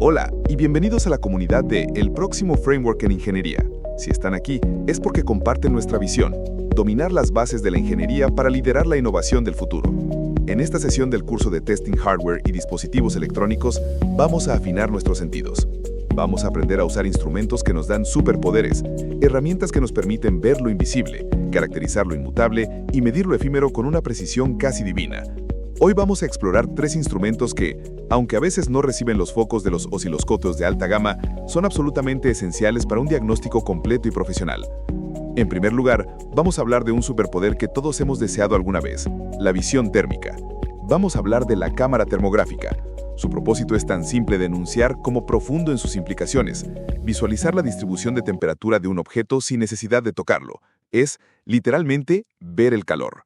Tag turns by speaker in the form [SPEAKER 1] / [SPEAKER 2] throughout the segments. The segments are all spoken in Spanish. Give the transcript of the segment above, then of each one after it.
[SPEAKER 1] Hola y bienvenidos a la comunidad de El Próximo Framework en Ingeniería. Si están aquí, es porque comparten nuestra visión, dominar las bases de la ingeniería para liderar la innovación del futuro. En esta sesión del curso de Testing Hardware y Dispositivos Electrónicos, vamos a afinar nuestros sentidos. Vamos a aprender a usar instrumentos que nos dan superpoderes, herramientas que nos permiten ver lo invisible, caracterizar lo inmutable y medir lo efímero con una precisión casi divina. Hoy vamos a explorar tres instrumentos que, aunque a veces no reciben los focos de los osciloscopios de alta gama, son absolutamente esenciales para un diagnóstico completo y profesional. En primer lugar, vamos a hablar de un superpoder que todos hemos deseado alguna vez, la visión térmica. Vamos a hablar de la cámara termográfica. Su propósito es tan simple de enunciar como profundo en sus implicaciones, visualizar la distribución de temperatura de un objeto sin necesidad de tocarlo. Es, literalmente, ver el calor.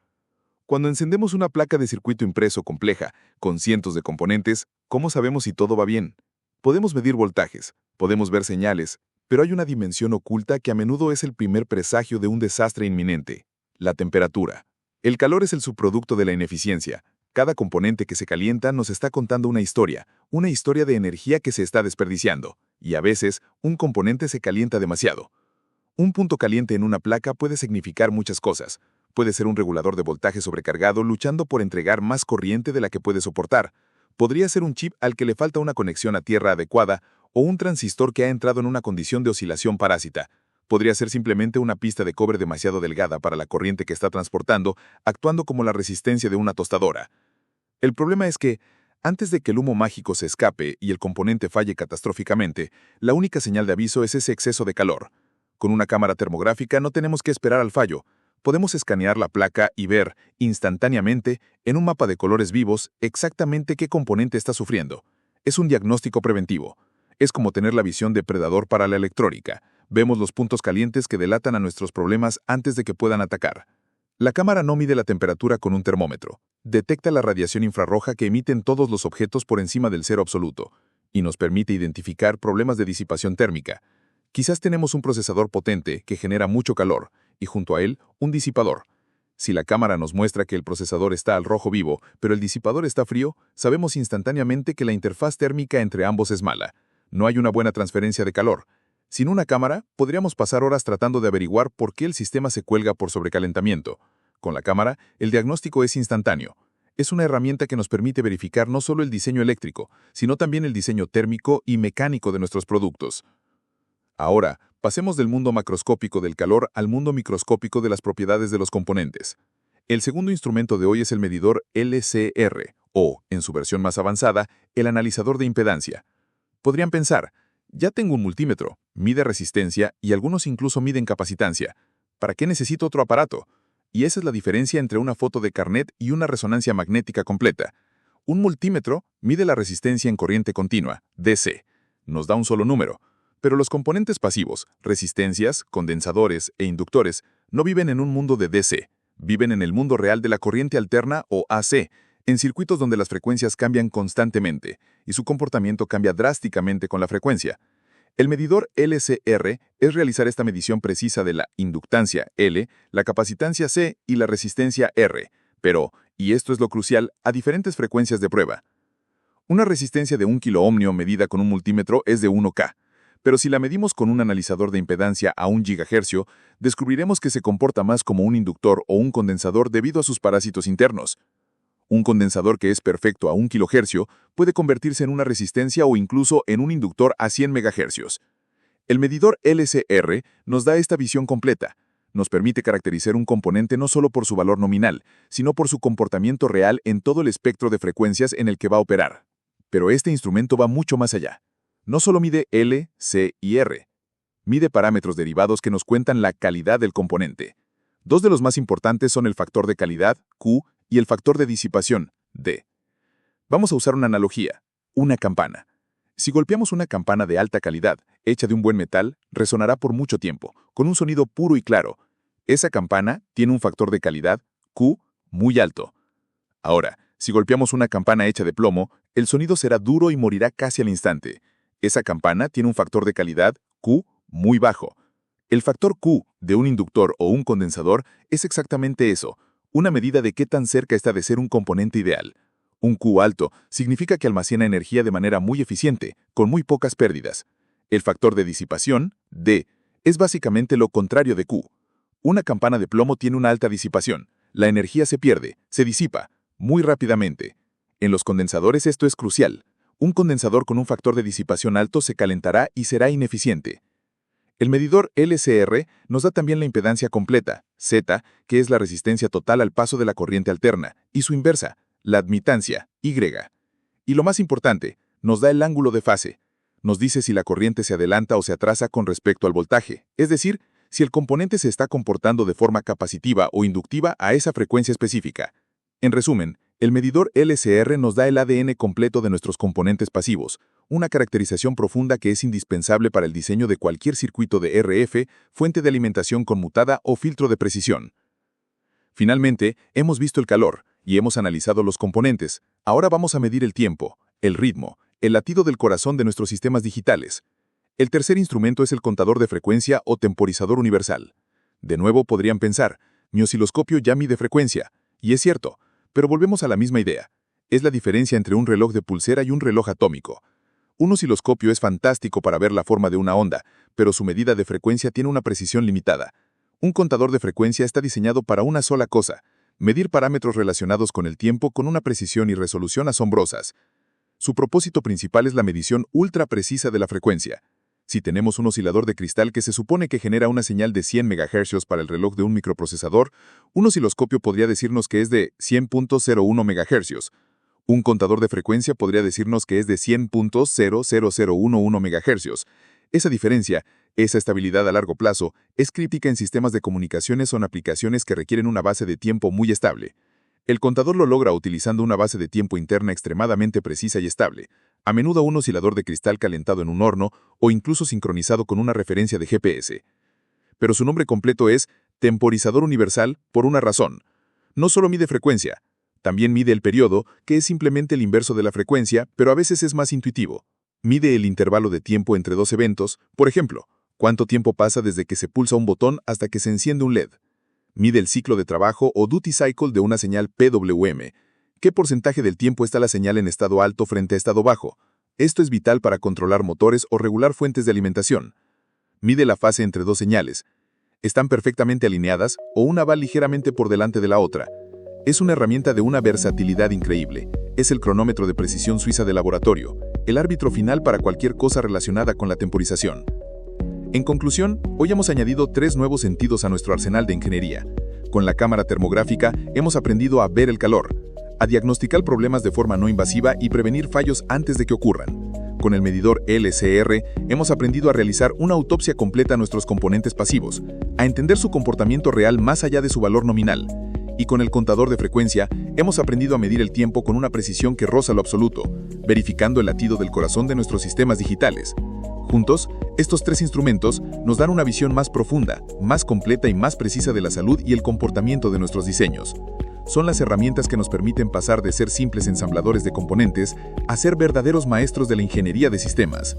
[SPEAKER 1] Cuando encendemos una placa de circuito impreso compleja, con cientos de componentes, ¿cómo sabemos si todo va bien? Podemos medir voltajes, podemos ver señales, pero hay una dimensión oculta que a menudo es el primer presagio de un desastre inminente: la temperatura. El calor es el subproducto de la ineficiencia. Cada componente que se calienta nos está contando una historia de energía que se está desperdiciando, y a veces, un componente se calienta demasiado. Un punto caliente en una placa puede significar muchas cosas. Puede ser un regulador de voltaje sobrecargado luchando por entregar más corriente de la que puede soportar. Podría ser un chip al que le falta una conexión a tierra adecuada o un transistor que ha entrado en una condición de oscilación parásita. Podría ser simplemente una pista de cobre demasiado delgada para la corriente que está transportando, actuando como la resistencia de una tostadora. El problema es que, antes de que el humo mágico se escape y el componente falle catastróficamente, la única señal de aviso es ese exceso de calor. Con una cámara termográfica no tenemos que esperar al fallo. Podemos escanear la placa y ver, instantáneamente, en un mapa de colores vivos, exactamente qué componente está sufriendo. Es un diagnóstico preventivo. Es como tener la visión depredador para la electrónica. Vemos los puntos calientes que delatan a nuestros problemas antes de que puedan atacar. La cámara no mide la temperatura con un termómetro. Detecta la radiación infrarroja que emiten todos los objetos por encima del cero absoluto, y nos permite identificar problemas de disipación térmica. Quizás tenemos un procesador potente que genera mucho calor, y junto a él, un disipador. Si la cámara nos muestra que el procesador está al rojo vivo, pero el disipador está frío, sabemos instantáneamente que la interfaz térmica entre ambos es mala. No hay una buena transferencia de calor. Sin una cámara, podríamos pasar horas tratando de averiguar por qué el sistema se cuelga por sobrecalentamiento. Con la cámara, el diagnóstico es instantáneo. Es una herramienta que nos permite verificar no solo el diseño eléctrico, sino también el diseño térmico y mecánico de nuestros productos. Ahora, pasemos del mundo macroscópico del calor al mundo microscópico de las propiedades de los componentes. El segundo instrumento de hoy es el medidor LCR, o, en su versión más avanzada, el analizador de impedancia. Podrían pensar, ya tengo un multímetro, mide resistencia y algunos incluso miden capacitancia. ¿Para qué necesito otro aparato? Y esa es la diferencia entre una foto de carnet y una resonancia magnética completa. Un multímetro mide la resistencia en corriente continua, DC. Nos da un solo número. Pero los componentes pasivos, resistencias, condensadores e inductores, no viven en un mundo de DC, viven en el mundo real de la corriente alterna o AC, en circuitos donde las frecuencias cambian constantemente, y su comportamiento cambia drásticamente con la frecuencia. El medidor LCR es realizar esta medición precisa de la inductancia L, la capacitancia C y la resistencia R, pero, y esto es lo crucial, a diferentes frecuencias de prueba. Una resistencia de 1 kiloohmio medida con un multímetro es de 1K. Pero si la medimos con un analizador de impedancia a 1 GHz, descubriremos que se comporta más como un inductor o un condensador debido a sus parásitos internos. Un condensador que es perfecto a 1 kHz puede convertirse en una resistencia o incluso en un inductor a 100 MHz. El medidor LCR nos da esta visión completa. Nos permite caracterizar un componente no solo por su valor nominal, sino por su comportamiento real en todo el espectro de frecuencias en el que va a operar. Pero este instrumento va mucho más allá. No solo mide L, C y R. Mide parámetros derivados que nos cuentan la calidad del componente. Dos de los más importantes son el factor de calidad, Q, y el factor de disipación, D. Vamos a usar una analogía, una campana. Si golpeamos una campana de alta calidad, hecha de un buen metal, resonará por mucho tiempo, con un sonido puro y claro. Esa campana tiene un factor de calidad, Q, muy alto. Ahora, si golpeamos una campana hecha de plomo, el sonido será duro y morirá casi al instante. Esa campana tiene un factor de calidad, Q, muy bajo. El factor Q de un inductor o un condensador es exactamente eso, una medida de qué tan cerca está de ser un componente ideal. Un Q alto significa que almacena energía de manera muy eficiente, con muy pocas pérdidas. El factor de disipación, D, es básicamente lo contrario de Q. Una campana de plomo tiene una alta disipación. La energía se pierde, se disipa, muy rápidamente. En los condensadores esto es crucial. Un condensador con un factor de disipación alto se calentará y será ineficiente. El medidor LCR nos da también la impedancia completa, Z, que es la resistencia total al paso de la corriente alterna, y su inversa, la admitancia, Y. Y lo más importante, nos da el ángulo de fase. Nos dice si la corriente se adelanta o se atrasa con respecto al voltaje, es decir, si el componente se está comportando de forma capacitiva o inductiva a esa frecuencia específica. En resumen, el medidor LCR nos da el ADN completo de nuestros componentes pasivos, una caracterización profunda que es indispensable para el diseño de cualquier circuito de RF, fuente de alimentación conmutada o filtro de precisión. Finalmente, hemos visto el calor y hemos analizado los componentes. Ahora vamos a medir el tiempo, el ritmo, el latido del corazón de nuestros sistemas digitales. El tercer instrumento es el contador de frecuencia o temporizador universal. De nuevo podrían pensar, mi osciloscopio ya mide frecuencia, y es cierto, pero volvemos a la misma idea. Es la diferencia entre un reloj de pulsera y un reloj atómico. Un osciloscopio es fantástico para ver la forma de una onda, pero su medida de frecuencia tiene una precisión limitada. Un contador de frecuencia está diseñado para una sola cosa: medir parámetros relacionados con el tiempo con una precisión y resolución asombrosas. Su propósito principal es la medición ultra precisa de la frecuencia. Si tenemos un oscilador de cristal que se supone que genera una señal de 100 MHz para el reloj de un microprocesador, un osciloscopio podría decirnos que es de 100.01 MHz. Un contador de frecuencia podría decirnos que es de 100.00011 MHz. Esa diferencia, esa estabilidad a largo plazo, es crítica en sistemas de comunicaciones o en aplicaciones que requieren una base de tiempo muy estable. El contador lo logra utilizando una base de tiempo interna extremadamente precisa y estable, a menudo un oscilador de cristal calentado en un horno o incluso sincronizado con una referencia de GPS. Pero su nombre completo es temporizador universal por una razón. No solo mide frecuencia, también mide el periodo, que es simplemente el inverso de la frecuencia, pero a veces es más intuitivo. Mide el intervalo de tiempo entre dos eventos, por ejemplo, cuánto tiempo pasa desde que se pulsa un botón hasta que se enciende un LED. Mide el ciclo de trabajo o duty cycle de una señal PWM. ¿Qué porcentaje del tiempo está la señal en estado alto frente a estado bajo? Esto es vital para controlar motores o regular fuentes de alimentación. Mide la fase entre dos señales. ¿Están perfectamente alineadas o una va ligeramente por delante de la otra? Es una herramienta de una versatilidad increíble. Es el cronómetro de precisión suiza de laboratorio, el árbitro final para cualquier cosa relacionada con la temporización. En conclusión, hoy hemos añadido 3 nuevos sentidos a nuestro arsenal de ingeniería. Con la cámara termográfica hemos aprendido a ver el calor, a diagnosticar problemas de forma no invasiva y prevenir fallos antes de que ocurran. Con el medidor LCR hemos aprendido a realizar una autopsia completa a nuestros componentes pasivos, a entender su comportamiento real más allá de su valor nominal. Y con el contador de frecuencia hemos aprendido a medir el tiempo con una precisión que roza lo absoluto, verificando el latido del corazón de nuestros sistemas digitales. Juntos, estos 3 instrumentos nos dan una visión más profunda, más completa y más precisa de la salud y el comportamiento de nuestros diseños. Son las herramientas que nos permiten pasar de ser simples ensambladores de componentes a ser verdaderos maestros de la ingeniería de sistemas.